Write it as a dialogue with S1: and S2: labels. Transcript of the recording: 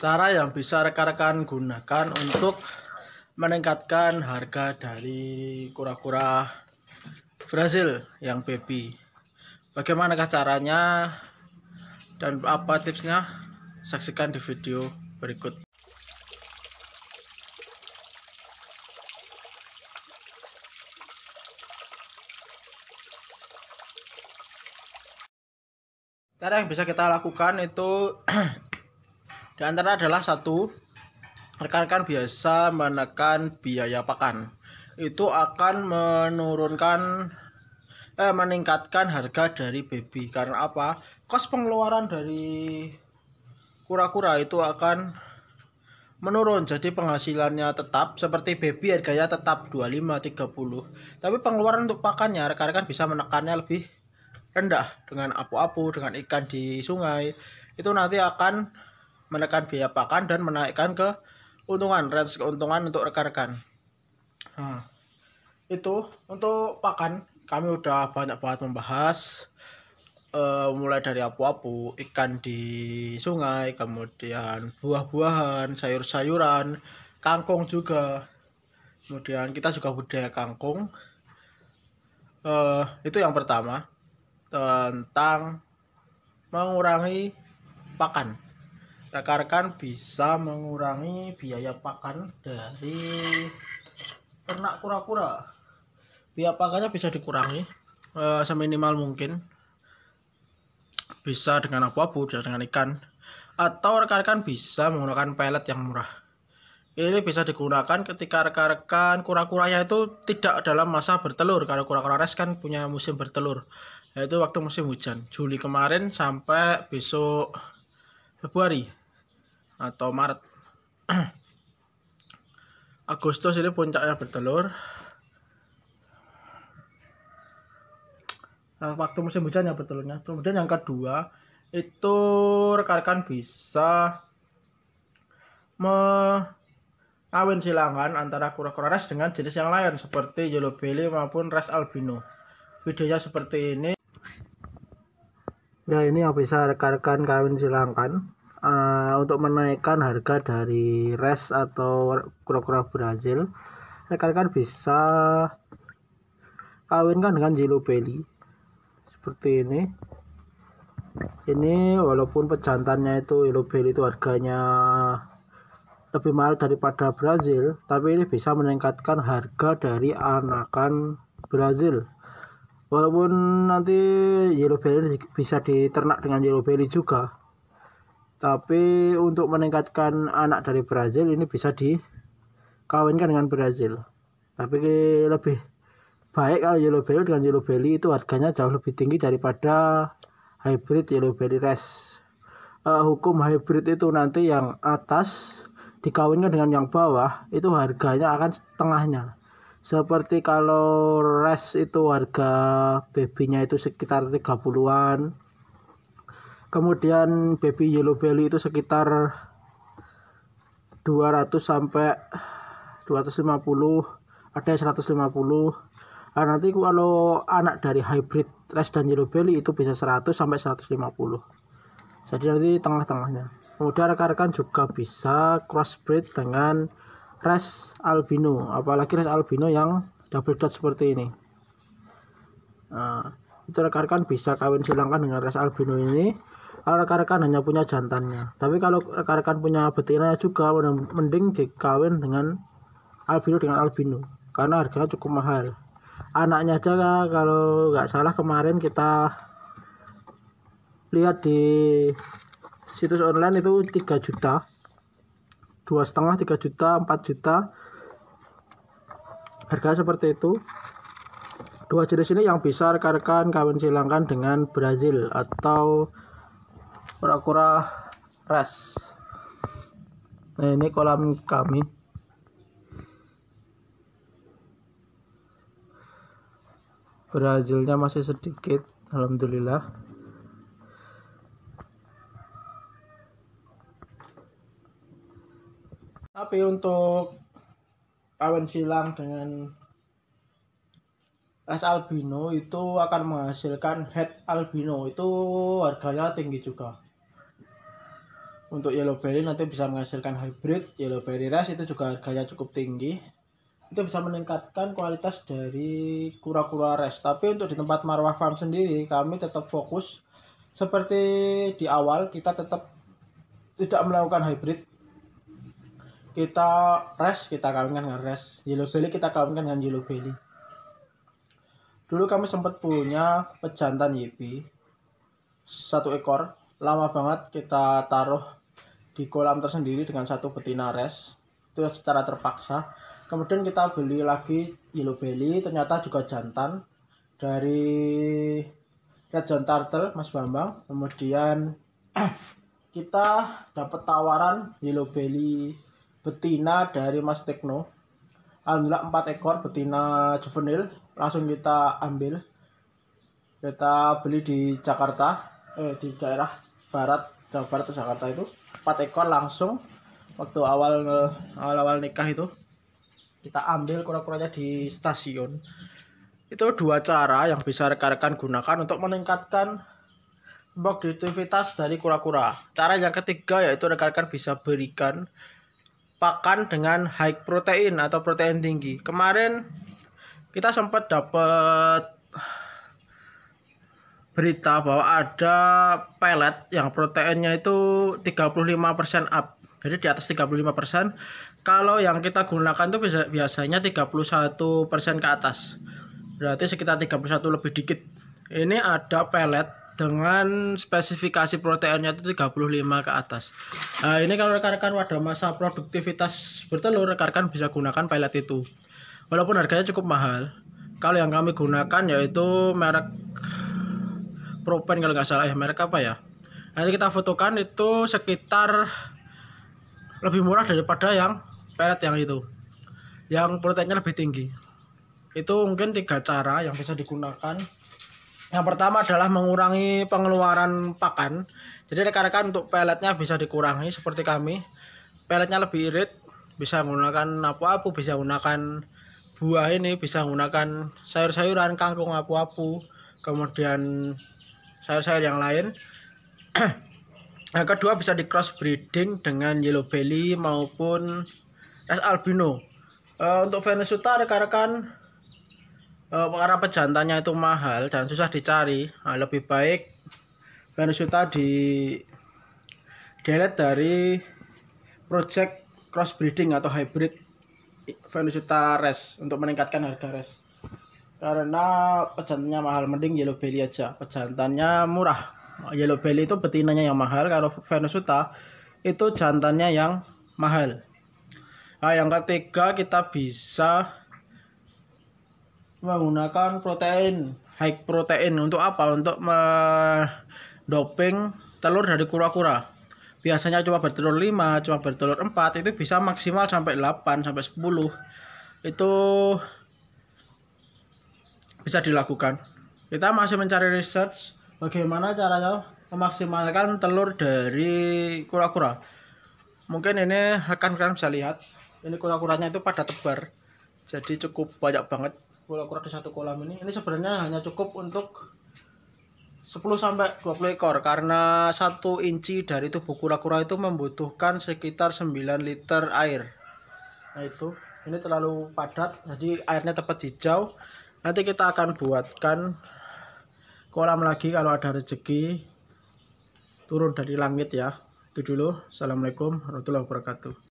S1: Cara yang bisa rekan-rekan gunakan untuk meningkatkan harga dari kura-kura Brazil yang baby. Bagaimanakah caranya dan apa tipsnya? Saksikan di video berikut. Cara yang bisa kita lakukan itu di antara adalah satu, rekan-rekan biasa menekan biaya pakan. Itu akan meningkatkan harga dari baby. Karena apa? Kos pengeluaran dari kura-kura itu akan menurun, jadi penghasilannya tetap seperti baby, harganya tetap 25-30. Tapi pengeluaran untuk pakannya rekan-rekan bisa menekannya lebih rendah dengan apu-apu, dengan ikan di sungai. Itu nanti akan menekan biaya pakan dan menaikkan range keuntungan untuk rekan-rekan. Nah, itu untuk pakan kami udah banyak banget membahas, mulai dari apu-apu, ikan di sungai, kemudian buah-buahan, sayur-sayuran, kangkung juga. Kemudian kita juga budidaya kangkung. Itu yang pertama, tentang mengurangi pakan. Rekan-rekan bisa mengurangi biaya pakan dari ternak kura-kura. Biaya pakannya bisa dikurangi seminimal mungkin. Bisa dengan apu-apu, bisa dengan ikan, atau rekan-rekan bisa menggunakan pelet yang murah. Ini bisa digunakan ketika rekan-rekan kura-kuranya itu tidak dalam masa bertelur. Kalau kura-kura res kan punya musim bertelur, yaitu waktu musim hujan, Juli kemarin sampai besok Februari atau Maret. Agustus ini puncaknya bertelur. Waktu musim hujan ya bertelurnya. Kemudian yang kedua itu rekan-rekan bisa kawin silangan antara kura-kura res dengan jenis yang lain seperti yellow belly maupun res albino. Videonya seperti ini. Ya, ini yang bisa rekan-rekan kawin silangkan untuk menaikkan harga dari res atau kura-kura Brazil. Rekan-rekan bisa kawinkan dengan yellow belly seperti ini. Ini walaupun pejantannya itu yellow belly itu harganya lebih mahal daripada Brazil, tapi ini bisa meningkatkan harga dari anakan Brazil. Walaupun nanti yellow belly bisa diternak dengan yellow belly juga, tapi untuk meningkatkan anak dari Brazil ini bisa dikawinkan dengan Brazil. Tapi lebih baik kalau yellow belly dengan yellow belly itu harganya jauh lebih tinggi daripada hybrid yellow belly res. Hukum hybrid itu nanti yang atas dikawinkan dengan yang bawah itu harganya akan setengahnya. Seperti kalau res itu harga babynya itu sekitar 30-an. Kemudian baby yellow belly itu sekitar 200 sampai 250, ada 150. Nah, nanti kalau anak dari hybrid res dan yellow belly itu bisa 100 sampai 150. Jadi nanti tengah-tengahnya. Kemudian rekan-rekan juga bisa crossbreed dengan res albino, apalagi res albino yang double dot seperti ini. Nah, itu rekan-rekan bisa kawin silangkan dengan res albino ini kalau rekan-rekan hanya punya jantannya. Tapi kalau rekan-rekan punya betinanya juga, mending dikawin dengan albino karena harganya cukup mahal. Anaknya aja kalau nggak salah kemarin kita lihat di situs online itu 3 juta, 2,5, 3 juta, 4 juta, harga seperti itu. Dua jenis ini yang bisa rekan-rekan kawin silangkan dengan Brazil atau kura-kura res. Nah, ini kolam kami. Brazilnya masih sedikit, alhamdulillah. Tapi untuk kawin silang dengan res albino itu akan menghasilkan head albino, itu harganya tinggi juga. Untuk yellow belly nanti bisa menghasilkan hybrid. Yellow belly race itu juga harganya cukup tinggi. Itu bisa meningkatkan kualitas dari kura-kura race. Tapi untuk di tempat Marwah Farm sendiri kami tetap fokus seperti di awal, kita tetap tidak melakukan hybrid. Kita race, kita kawinkan dengan race. Yellow belly kita kawinkan dengan yellow belly. Dulu kami sempat punya pejantan YP 1 ekor, lama banget kita taruh di kolam tersendiri dengan 1 betina res, itu secara terpaksa. Kemudian kita beli lagi yellow belly, ternyata juga jantan dari red zone turtle Mas Bambang. Kemudian kita dapat tawaran yellow belly betina dari Mas Tekno. Alhamdulillah 4 ekor betina juvenil langsung kita ambil. Kita beli di Jakarta, di daerah barat, Jawa Barat atau Jakarta itu 4 ekor langsung. Waktu awal nikah itu kita ambil kura-kuranya di stasiun. Itu 2 cara yang bisa rekan-rekan gunakan untuk meningkatkan produktivitas dari kura-kura. Cara yang ketiga yaitu rekan-rekan bisa berikan pakan dengan high protein atau protein tinggi. Kemarin kita sempat dapat berita bahwa ada pelet yang proteinnya itu 35% up. Jadi di atas 35%. Kalau yang kita gunakan itu biasanya 31% ke atas. Berarti sekitar 31 lebih dikit. Ini ada pelet dengan spesifikasi proteinnya itu 35 ke atas. Nah, ini kalau rekan-rekan pada masa produktivitas bertelur, rekan-rekan bisa gunakan pelet itu. Walaupun harganya cukup mahal. Kalau yang kami gunakan yaitu merek Propen kalau nggak salah ya, merek apa ya. Nanti kita fotokan, itu sekitar lebih murah daripada yang pelet yang itu, yang proteinnya lebih tinggi. Itu mungkin 3 cara yang bisa digunakan. Yang pertama adalah mengurangi pengeluaran pakan. Jadi rekan-rekan untuk peletnya bisa dikurangi seperti kami. Peletnya lebih irit, bisa menggunakan apu-apu, bisa menggunakan buah ini, bisa menggunakan sayur-sayuran, kangkung apu-apu, kemudian sayur-sayur yang lain. Yang kedua bisa di cross breeding dengan yellow belly maupun res albino. Untuk Venezuela rekan-rekan, karena pejantannya itu mahal dan susah dicari, lebih baik Venezuela di delete dari project cross breeding atau hybrid Venezuela res untuk meningkatkan harga res. Karena pejantannya mahal, mending yellow belly aja, pejantannya murah. Yellow belly itu betinanya yang mahal, kalau Venezuela itu jantannya yang mahal. Nah, yang ketiga kita bisa menggunakan protein, high protein. Untuk apa? Untuk mendoping telur dari kura-kura. Biasanya cuma bertelur 5, cuma bertelur 4, itu bisa maksimal sampai 8 sampai 10. Itu bisa dilakukan. Kita masih mencari research bagaimana caranya memaksimalkan telur dari kura-kura. Mungkin ini rekan-rekan bisa lihat, ini kura-kuranya itu pada tebar, jadi cukup banyak banget kura-kura di 1 kolam ini. Ini sebenarnya hanya cukup untuk 10-20 ekor, karena 1 inci dari tubuh kura-kura itu membutuhkan sekitar 9 liter air. Nah itu, ini terlalu padat, jadi airnya tepat hijau. Nanti kita akan buatkan kolam lagi kalau ada rezeki turun dari langit ya. Itu dulu. Assalamualaikum warahmatullahi wabarakatuh.